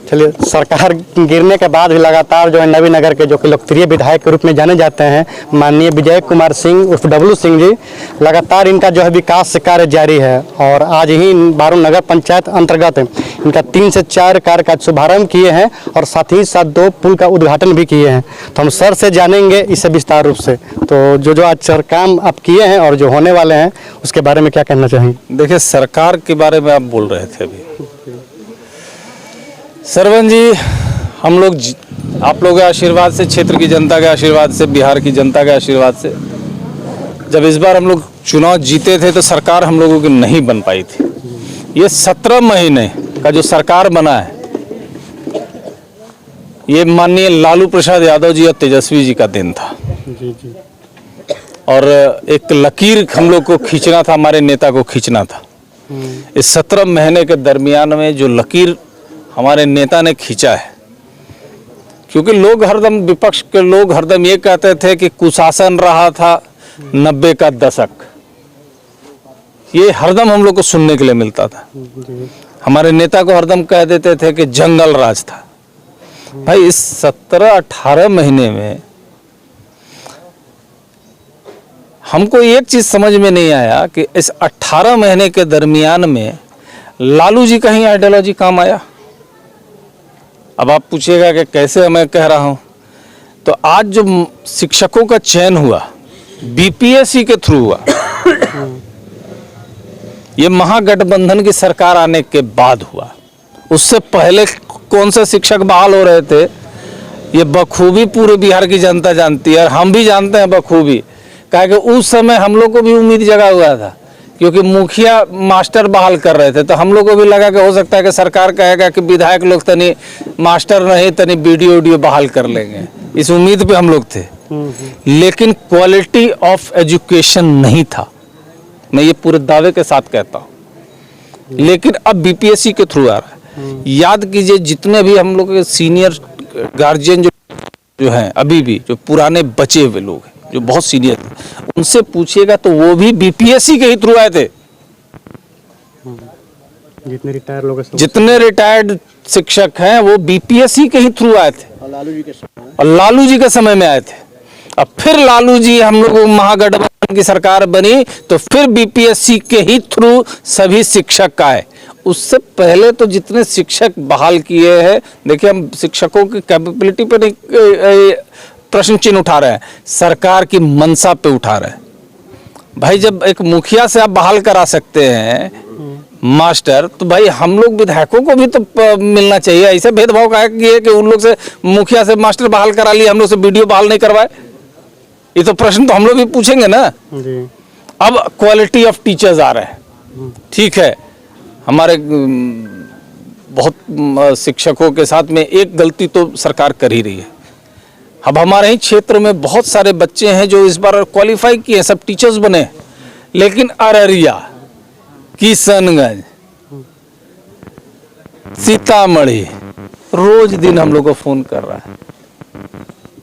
चलिए, सरकार गिरने के बाद भी लगातार जो है नवीनगर के जो कि लोकप्रिय विधायक के रूप में जाने जाते हैं माननीय विजय कुमार सिंह उर्फ डब्लू सिंह जी, लगातार इनका जो है विकास कार्य जारी है। और आज ही बारूण नगर पंचायत अंतर्गत इनका 3 से 4 कार्य का शुभारंभ किए हैं और साथ ही साथ 2 पुल का उद्घाटन भी किए हैं। तो हम सर से जानेंगे इसे विस्तार रूप से। तो जो आज सर काम आप किए हैं और जो होने वाले हैं उसके बारे में क्या कहना चाहेंगे? देखिए, सरकार के बारे में आप बोल रहे थे अभी। सरवन जी, हम लोग आप लोगों के आशीर्वाद से, क्षेत्र की जनता के आशीर्वाद से, बिहार की जनता के आशीर्वाद से जब इस बार हम लोग चुनाव जीते थे तो सरकार हम लोगों की नहीं बन पाई थी। ये 17 महीने का जो सरकार बना है ये माननीय लालू प्रसाद यादव जी और तेजस्वी जी का दिन था। जी। और एक लकीर हम लोग को खींचना था, हमारे नेता को खींचना था। इस 17 महीने के दरमियान में जो लकीर हमारे नेता ने खींचा है, क्योंकि लोग हरदम, विपक्ष के लोग हरदम ये कहते थे कि कुशासन रहा था 90 का दशक, ये हरदम हम लोग को सुनने के लिए मिलता था। हमारे नेता को हरदम कह देते थे कि जंगल राज था। भाई, इस 17-18 महीने में हमको एक चीज समझ में नहीं आया कि इस 18 महीने के दरमियान में लालू जी का ही आइडियोलॉजी काम आया। अब आप पूछिएगा कि कैसे मैं कह रहा हूं, तो आज जो शिक्षकों का चयन हुआ बीपीएससी के थ्रू हुआ, ये महागठबंधन की सरकार आने के बाद हुआ। उससे पहले कौन से शिक्षक बहाल हो रहे थे ये बखूबी पूरे बिहार की जनता जानती है और हम भी जानते हैं बखूबी। कहा कि उस समय हम लोग को भी उम्मीद जगा हुआ था, क्योंकि मुखिया मास्टर बहाल कर रहे थे, तो हम लोग को भी लगा कि हो सकता है कि सरकार कहेगा कि विधायक लोग तनी मास्टर नहीं तनी वीडियो बहाल कर लेंगे। इस उम्मीद पे हम लोग थे, लेकिन क्वालिटी ऑफ एजुकेशन नहीं था। मैं ये पूरे दावे के साथ कहता हूँ। लेकिन अब बीपीएससी के थ्रू आ रहा है। याद कीजिए, जितने भी हम लोग के सीनियर गार्जियन जो हैं, अभी भी जो पुराने बचे हुए लोग हैं जो बहुत सीनियर थे, उनसे पूछिएगा तो वो भी बीपीएससी के ही थ्रू आए थे। जितने रिटायर्ड शिक्षक हैं वो बीपीएससी के ही थ्रू आए थे और लालू जी के समय में आए थे। अब फिर लालू जी, हम लोग महागठबंधन की सरकार बनी तो फिर बीपीएससी के ही थ्रू सभी शिक्षक आए। उससे पहले तो जितने शिक्षक बहाल किए हैं, देखिए हम शिक्षकों की कैपेबिलिटी पे नहीं प्रश्न चिन्ह उठा रहे हैं, सरकार की मंशा पे उठा रहे हैं। भाई, जब एक मुखिया से आप बहाल करा सकते हैं मास्टर, तो भाई हम लोग विधायकों को भी तो मिलना चाहिए। ऐसे भेदभाव का है कि उन लोग से मुखिया से मास्टर बहाल करा लिए, हम लोग से वीडियो बहाल नहीं करवाए। ये तो प्रश्न तो हम लोग भी पूछेंगे ना। अब क्वालिटी ऑफ टीचर्स आ रहे हैं, ठीक है। हमारे बहुत शिक्षकों के साथ में एक गलती तो सरकार कर ही रही है। अब हमारे ही क्षेत्र में बहुत सारे बच्चे हैं जो इस बार क्वालिफाई किए, सब टीचर्स बने, लेकिन अररिया, किशनगंज, सीतामढ़ी रोज दिन हम लोग को फोन कर रहा है।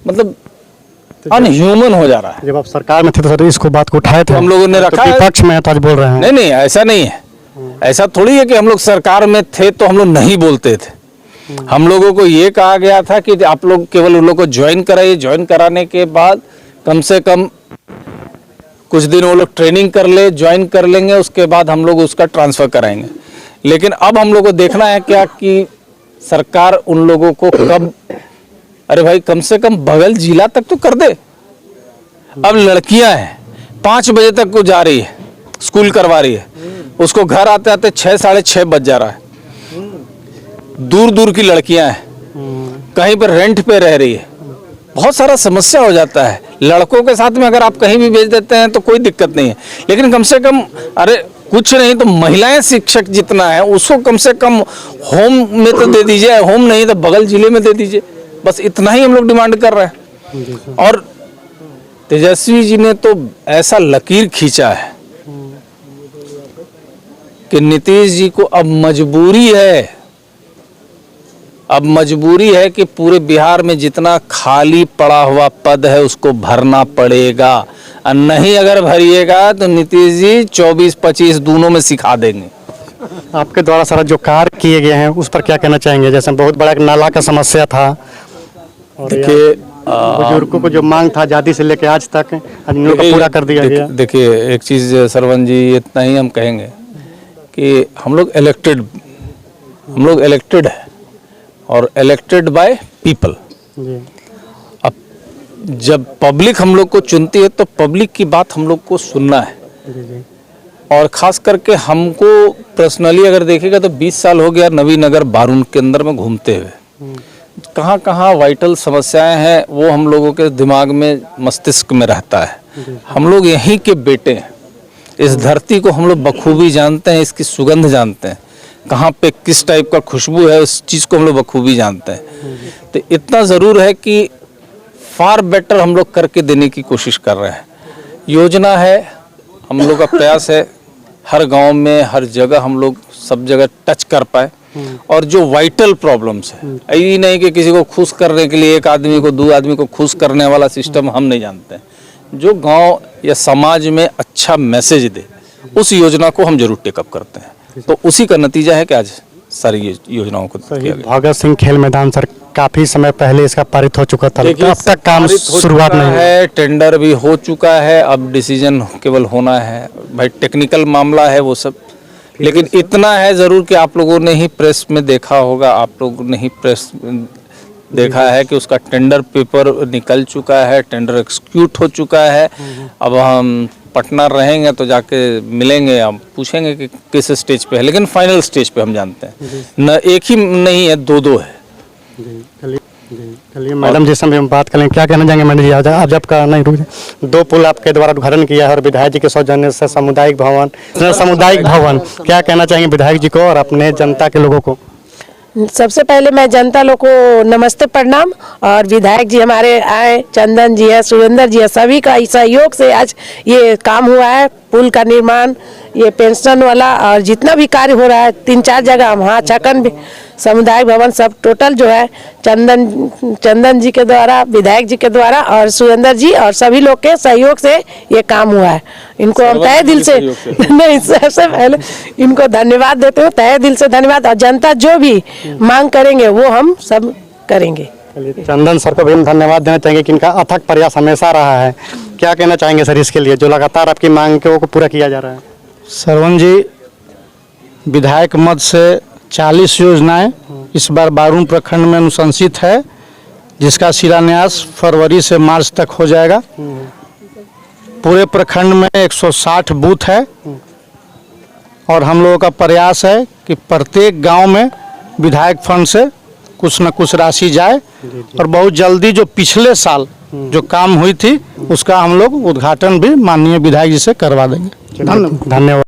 मतलब अनह्यूमन हो जा रहा है। जब आप सरकार में थे तो सर इसको बात को उठाए थे, हम लोगों ने रखा, विपक्ष में तो आज बोल रहे हैं। नहीं, ऐसा नहीं है। ऐसा थोड़ी है कि हम लोग सरकार में थे तो हम लोग नहीं बोलते थे। हम लोगों को ये कहा गया था कि आप लोग केवल उन लोग को ज्वाइन कराइए, ज्वाइन कराने के बाद कम से कम कुछ दिन वो लोग ट्रेनिंग कर ले, ज्वाइन कर लेंगे, उसके बाद हम लोग उसका ट्रांसफर कराएंगे। लेकिन अब हम लोग को देखना है क्या कि सरकार उन लोगों को कब, अरे भाई कम से कम बगल जिला तक तो कर दे। अब लड़कियां हैं 5 बजे तक को जा रही है, स्कूल करवा रही है, उसको घर आते आते 6 साढ़े 6 बज जा रहा है। दूर दूर की लड़कियां हैं, कहीं पर रेंट पे रह रही है, बहुत सारा समस्या हो जाता है। लड़कों के साथ में अगर आप कहीं भी भेज देते हैं तो कोई दिक्कत नहीं है, लेकिन कम से कम, अरे कुछ नहीं तो महिलाएं शिक्षक जितना है उसको कम से कम होम में तो दे दीजिए, होम नहीं तो बगल जिले में दे दीजिए। बस इतना ही हम लोग डिमांड कर रहे हैं। और तेजस्वी जी ने तो ऐसा लकीर खींचा है कि नीतीश जी को अब मजबूरी है कि पूरे बिहार में जितना खाली पड़ा हुआ पद है उसको भरना पड़ेगा। और नहीं अगर भरिएगा तो नीतीश जी 24-25 दोनों में सिखा देंगे। आपके द्वारा सारा जो कार्य किए गए हैं उस पर क्या कहना चाहेंगे? जैसे बहुत बड़ा एक नाला का समस्या था, और देखिए बुजुर्गों को जो मांग था आज़ादी से लेकर आज तक, आज इन लोगों को पूरा कर दिया गया। देखिए एक चीज़ सरवन जी, इतना ही हम कहेंगे कि हम लोग इलेक्टेड है और इलेक्टेड बाय पीपल। जी अब जब पब्लिक हम लोग को चुनती है तो पब्लिक की बात हम लोग को सुनना है। जी जी और ख़ास करके हमको पर्सनली अगर देखेगा तो 20 साल हो गया नवीनगर बारून के अंदर में घूमते हुए। कहाँ कहाँ वाइटल समस्याएं हैं वो हम लोगों के दिमाग में, मस्तिष्क में रहता है। हम लोग यहीं के बेटे हैं, इस धरती को हम लोग बखूबी जानते हैं, इसकी सुगंध जानते हैं, कहाँ पे किस टाइप का खुशबू है उस चीज़ को हम लोग बखूबी जानते हैं। तो इतना ज़रूर है कि फार बेटर हम लोग करके देने की कोशिश कर रहे हैं। योजना है, हम लोग का प्रयास है हर गांव में, हर जगह हम लोग सब जगह टच कर पाए। और जो वाइटल प्रॉब्लम्स है, यही नहीं कि किसी को खुश करने के लिए एक आदमी को, दो आदमी को खुश करने वाला सिस्टम हम नहीं जानते हैं। जो गांव या समाज में अच्छा मैसेज दे उस योजना को हम जरूर टेकअप करते हैं। तो उसी का नतीजा है कि आज सारी योजनाओं को किया गया। भगत सिंह खेल मैदान सर काफी समय पहले इसका पारित हो चुका था, लेकिन अब तक काम शुरुआत नहीं है। टेंडर भी हो चुका है, अब डिसीजन केवल होना है। भाई टेक्निकल मामला है वो सब, लेकिन इतना है ज़रूर कि आप लोगों ने ही प्रेस में देखा होगा, आप लोगों ने ही प्रेस देखा है कि उसका टेंडर पेपर निकल चुका है, टेंडर एक्सिक्यूट हो चुका है। अब हम पटना रहेंगे तो जाके मिलेंगे, हम पूछेंगे कि किस स्टेज पे है, लेकिन फाइनल स्टेज पे हम जानते हैं न, एक ही नहीं है, दो है। चलिए मैडम जी से हम बात करें, क्या कहना चाहेंगे मैडम जी? आज आपका नहीं रुक जाए, 2 पुल आपके द्वारा उद्घाटन किया है और विधायक जी के सौजन्य से सामुदायिक भवन, क्या कहना चाहेंगे विधायक जी को और अपने जनता के लोगों को? सबसे पहले मैं जनता लोग को नमस्ते प्रणाम। और विधायक जी हमारे आए, चंदन जी है, सुरेंद्र जी है, सभी का सहयोग से आज ये काम हुआ है। पुल का निर्माण, ये पेंशन वाला और जितना भी कार्य हो रहा है 3-4 जगह, वहाँ छकन भी, सामुदायिक भवन, सब टोटल जो है चंदन जी के द्वारा, विधायक जी के द्वारा और सुरेंद्र जी और सभी लोग के सहयोग से ये काम हुआ है। इनको हम तहे दिल से नहीं, सबसे पहले इनको धन्यवाद देते हो, तहे दिल से धन्यवाद। और जनता जो भी मांग करेंगे वो हम सब करेंगे। चंदन सर को भी हम धन्यवाद देना चाहेंगे कि इनका अथक प्रयास हमेशा रहा है। क्या कहना चाहेंगे सर इसके लिए जो लगातार आपकी मांग को पूरा किया जा रहा है? सरवन जी, विधायक मद से 40 योजनाएं इस बार बारून प्रखंड में अनुशंसित है, जिसका शिलान्यास फरवरी से मार्च तक हो जाएगा। पूरे प्रखंड में 160 बूथ है और हम लोगों का प्रयास है कि प्रत्येक गांव में विधायक फंड से कुछ न कुछ राशि जाए और बहुत जल्दी जो पिछले साल जो काम हुई थी उसका हम लोग उद्घाटन भी माननीय विधायक जी से करवा देंगे। धन्यवाद।